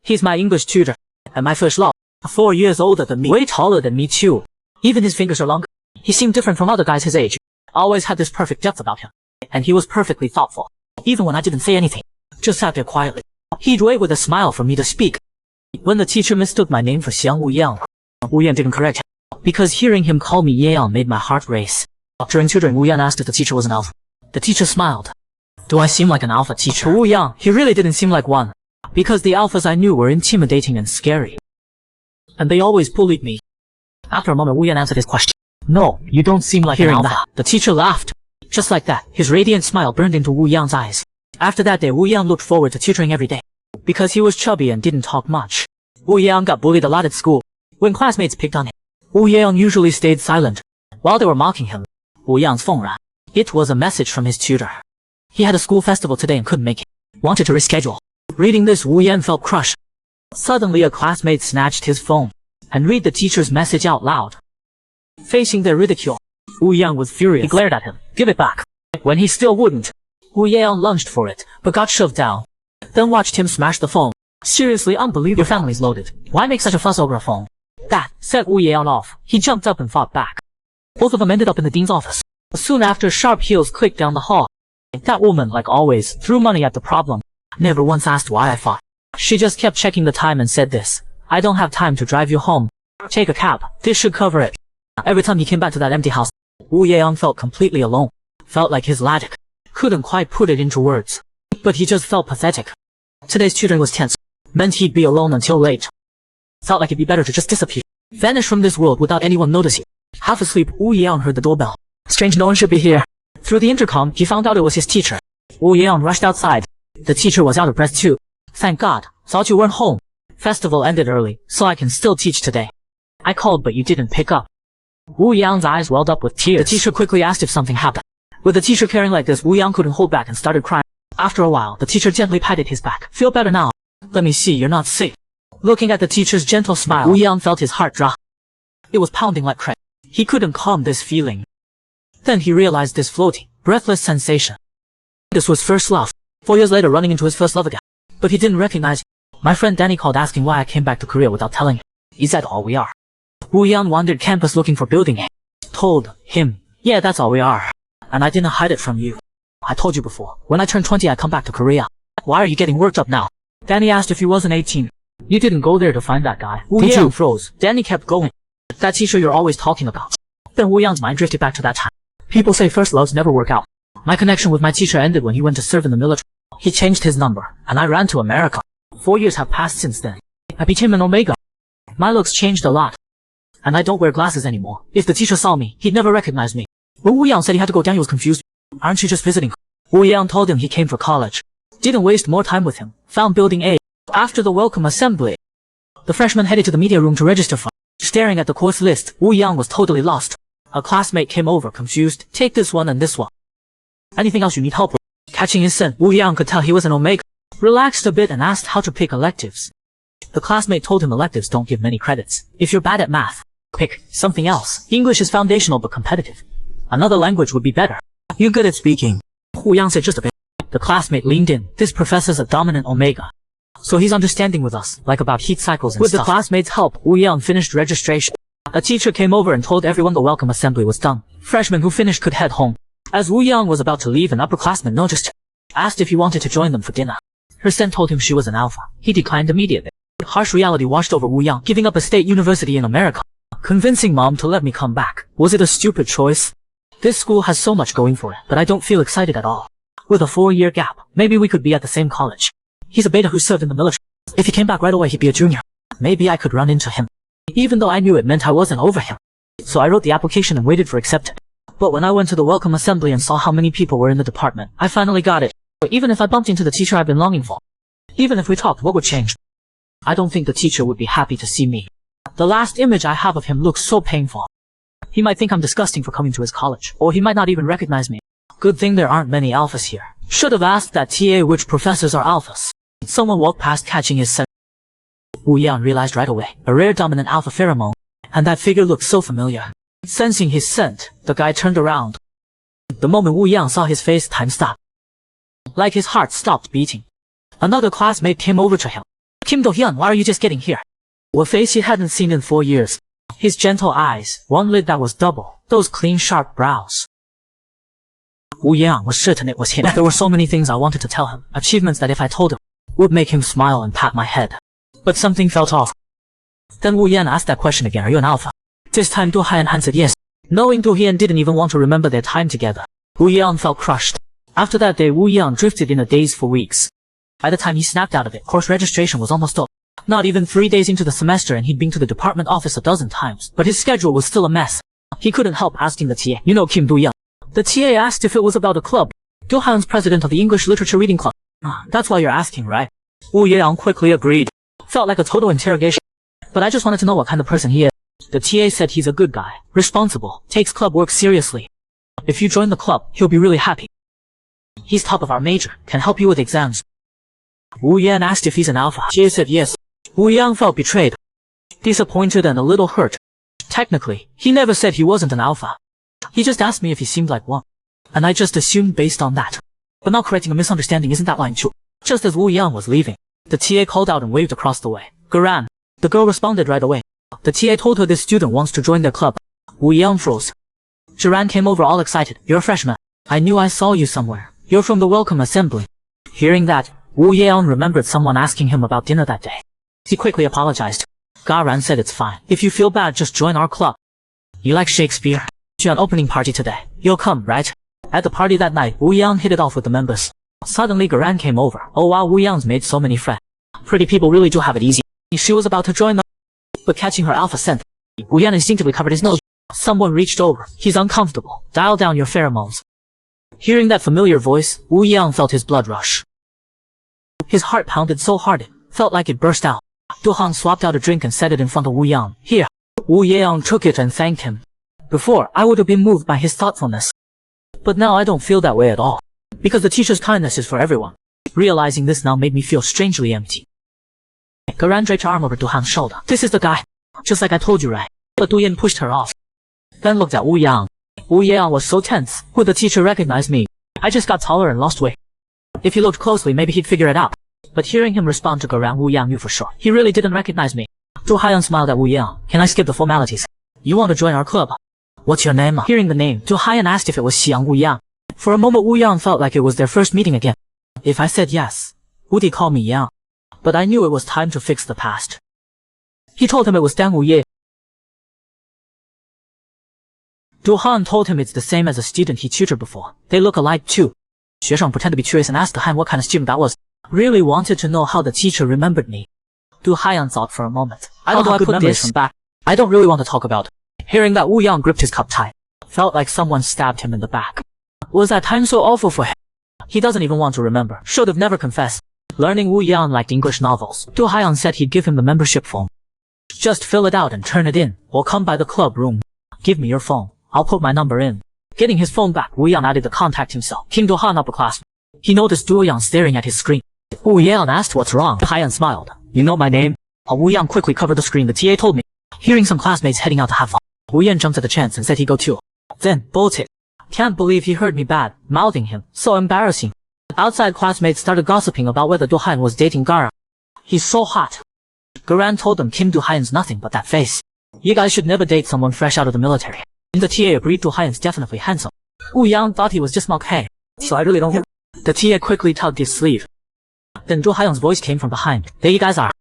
He's my English tutor, and my first love. 4 years older than me, way taller than me too. Even his fingers are longer. He seemed different from other guys his age. Always had this perfect depth about him. And he was perfectly thoughtful. Even when I didn't say anything, just sat there quietly. He'd wait with a smile for me to speak. When the teacher mistook my name for Xiang Wuyang, Wuyang didn't correct him, because hearing him call me Yang made my heart race. During tutoring, Wuyang asked if the teacher was an alpha. The teacher smiled. Do I seem like an alpha teacher? To Wuyang, he really didn't seem like one, because the alphas I knew were intimidating and scary. And they always bullied me. After a moment, Wuyang answered his question. No, you don't seem like an alpha. That, the teacher laughed. Just like that, his radiant smile burned into Wuyang's eyes. After that day, Wuyang looked forward to tutoring every day. Because he was chubby and didn't talk much. Wuyang got bullied a lot at school. When classmates picked on him, Wuyang usually stayed silent. While they were mocking him, Wuyang's phone rang. It was a message from his tutor. He had a school festival today and couldn't make it. Wanted to reschedule. Reading this, Wuyang felt crushed. Suddenly a classmate snatched his phone and read the teacher's message out loud. Facing their ridicule, Wuyang was furious. He glared at him. Give it back. When he still wouldn't, Wuyang lunged for it, but got shoved down. Then watched him smash the phone. Seriously unbelievable. Your family's loaded. Why make such a fuss over a phone? That set Wuyang off. He jumped up and fought back. Both of them ended up in the dean's office. Soon after, sharp heels clicked down the hall. That woman, like always, threw money at the problem. Never once asked why I fought. She just kept checking the time and said this. I don't have time to drive you home. Take a cab. This should cover it. Every time he came back to that empty house, Wuyang felt completely alone. Felt like his logic couldn't quite put it into words. But he just felt pathetic. Today's tutoring was tense. Meant he'd be alone until late. Felt like it'd be better to just disappear. Vanish from this world without anyone noticing. Half asleep, Wuyang heard the doorbell. Strange, no one should be here. Through the intercom, he found out it was his teacher. Wuyang rushed outside. The teacher was out of breath too. Thank God. Thought you weren't home. Festival ended early, so I can still teach today. I called but you didn't pick up. Wuyang's eyes welled up with tears. The teacher quickly asked if something happened. With the teacher caring like this, Wuyang couldn't hold back and started crying. After a while, the teacher gently patted his back. Feel better now. Let me see, you're not sick. Looking at the teacher's gentle smile, Wuyang felt his heart drop. It was pounding like crazy. He couldn't calm this feeling. Then he realized this floating, breathless sensation. This was first love. 4 years later, running into his first love again. But he didn't recognize it. My friend Danny called asking why I came back to Korea without telling him. Is that all we are? Wuyang wandered campus looking for building A. Told him, yeah, that's all we are. And I didn't hide it from you. I told you before, when I turn 20 I come back to Korea. Why are you getting worked up now? Danny asked if he wasn't 18. You didn't go there to find that guy. Wuyang froze. Danny kept going. That teacher you're always talking about. Then Wuyang's mind drifted back to that time. People say first loves never work out. My connection with my teacher ended when he went to serve in the military. He changed his number, and I ran to America. 4 years have passed since then. I became an Omega. My looks changed a lot. And I don't wear glasses anymore. If the teacher saw me, he'd never recognize me. When Wuyang said he had to go, Daniel was confused. Aren't you just visiting? Wuyang told him he came for college. Didn't waste more time with him. Found building A. After the welcome assembly, the freshman headed to the media room to register for. Staring at the course list, Wuyang was totally lost. A classmate came over, confused. Take this one and this one. Anything else you need help with? Catching his scent, Wuyang could tell he was an Omega. Relaxed a bit and asked how to pick electives. The classmate told him electives don't give many credits. If you're bad at math, pick something else. English is foundational but competitive. Another language would be better. You're good at speaking. Wuyang said just a bit. The classmate leaned in. This professor's a dominant Omega. So he's understanding with us, like about heat cycles and with stuff. With the classmates' help, Wuyang finished registration. A teacher came over and told everyone the welcome assembly was done. Freshmen who finished could head home. As Wuyang was about to leave, an upperclassman noticed her. Asked if he wanted to join them for dinner. Her scent told him she was an alpha. He declined immediately. Harsh reality washed over Wuyang, giving up a state university in America. Convincing mom to let me come back. Was it a stupid choice? This school has so much going for it, but I don't feel excited at all. With a 4-year gap, maybe we could be at the same college. He's a beta who served in the military. If he came back right away, he'd be a junior. Maybe I could run into him. Even though I knew it meant I wasn't over him. So I wrote the application and waited for acceptance. But when I went to the welcome assembly and saw how many people were in the department, I finally got it. But even if I bumped into the teacher I've been longing for, even if we talked, what would change? I don't think the teacher would be happy to see me. The last image I have of him looks so painful. He might think I'm disgusting for coming to his college, or he might not even recognize me. Good thing there aren't many alphas here. Should have asked that TA which professors are alphas. Someone walked past catching his scent. Wuyang realized right away, a rare dominant alpha pheromone, and that figure looked so familiar. Sensing his scent, the guy turned around. The moment Wuyang saw his face, time stopped. Like his heart stopped beating. Another classmate came over to him. Kim Do-hyun, why are you just getting here? A face he hadn't seen in 4 years. His gentle eyes, one lid that was double, those clean sharp brows. Wu Yang was certain it was him. There were so many things I wanted to tell him, achievements that if I told him, would make him smile and pat my head. But something felt off. Then Wu Yan asked that question again, are you an alpha? This time Du Haiyan answered yes. Knowing Du Haiyan didn't even want to remember their time together, Wu Yang felt crushed. After that day, Wu Yang drifted in a daze for weeks. By the time he snapped out of it, course registration was almost up. Not even 3 days into the semester and he'd been to the department office a dozen times, but his schedule was still a mess. He couldn't help asking the TA, you know Kim Do-hyun. The TA asked if it was about a club. Du Haiyan's president of the English Literature Reading Club. That's why you're asking, right? Wu Yang quickly agreed. Felt like a total interrogation. But I just wanted to know what kind of person he is. The TA said he's a good guy, responsible, takes club work seriously. If you join the club, he'll be really happy. He's top of our major, can help you with exams. Wu Yan asked if he's an alpha. TA said yes. Wu Yang felt betrayed, disappointed and a little hurt. Technically, he never said he wasn't an alpha. He just asked me if he seemed like one. And I just assumed based on that. But now correcting a misunderstanding isn't that line too. Just as Wu Yang was leaving, the TA called out and waved across the way. Garan. The girl responded right away. The TA told her this student wants to join their club. Wu Yang froze. Garan came over all excited. You're a freshman. I knew I saw you somewhere. You're from the welcome assembly. Hearing that, Wu Yang remembered someone asking him about dinner that day. He quickly apologized. Garan said it's fine. If you feel bad, just join our club. You like Shakespeare? To an opening party today. You'll come, right? At the party that night, Wu Yang hit it off with the members. Suddenly Garan came over. Oh wow, Wu Yang's made so many friends. Pretty people really do have it easy. She was about to join them, but catching her alpha scent, Wu Yang instinctively covered his nose. Someone reached over. He's uncomfortable. Dial down your pheromones. Hearing that familiar voice, Wu Yang felt his blood rush. His heart pounded so hard it felt like it burst out. Du Han swapped out a drink and set it in front of Wu Yang. Here. Wu Yang took it and thanked him. Before, I would have been moved by his thoughtfulness. But now I don't feel that way at all. Because the teacher's kindness is for everyone. Realizing this now made me feel strangely empty. Garan draped her arm over Du Han's shoulder. This is the guy. Just like I told you, right? But Du Yin pushed her off. Then looked at Wu Yang. Wu Yang was so tense. Would the teacher recognize me? I just got taller and lost weight. If he looked closely, maybe he'd figure it out. But hearing him respond to Garan, Wu Yang knew for sure. He really didn't recognize me. Du Haiyan smiled at Wu Yang. Can I skip the formalities? You want to join our club? What's your name? Hearing the name, Du Haiyan asked if it was Xiang Wu Yang. For a moment Wu Yang felt like it was their first meeting again. If I said yes, would he call me Yang? But I knew it was time to fix the past. He told him it was Dang Wu Ye. Du Han told him it's the same as a student he tutored before. They look alike too. Xuesheng pretended to be curious and asked Du Han what kind of student that was. Really wanted to know how the teacher remembered me. Du Haiyan thought for a moment. I don't know how I put this from back. I don't really want to talk about it. Hearing that, Wu Yang gripped his cup tight. Felt like someone stabbed him in the back. Was that time so awful for him? He doesn't even want to remember. Should have never confessed. Learning Wu Yang liked English novels. Du Haiyan said he'd give him the membership form. Just fill it out and turn it in, or come by the club room. Give me your phone. I'll put my number in. Getting his phone back, Wu Yang added the contact himself. Kim Do Han upperclassman. He noticed Du Yang staring at his screen. Wu Yang asked what's wrong. Haiyan smiled. You know my name? Wu Yang quickly covered the screen. The TA told me. Hearing some classmates heading out to have fun, Wu Yan jumped at the chance and said he'd go too. Then, bolted. Can't believe he heard me bad, mouthing him. So embarrassing. Outside classmates started gossiping about whether Du Haiyan was dating Gara. He's so hot. Garan told them Kim Du Haiyan's nothing but that face. You guys should never date someone fresh out of the military. And the TA agreed Du Haiyan's definitely handsome. Wu Yang thought he was just okay. So I really don't. The TA quickly tugged his sleeve. Then Du Haiyan's voice came from behind. There you guys are.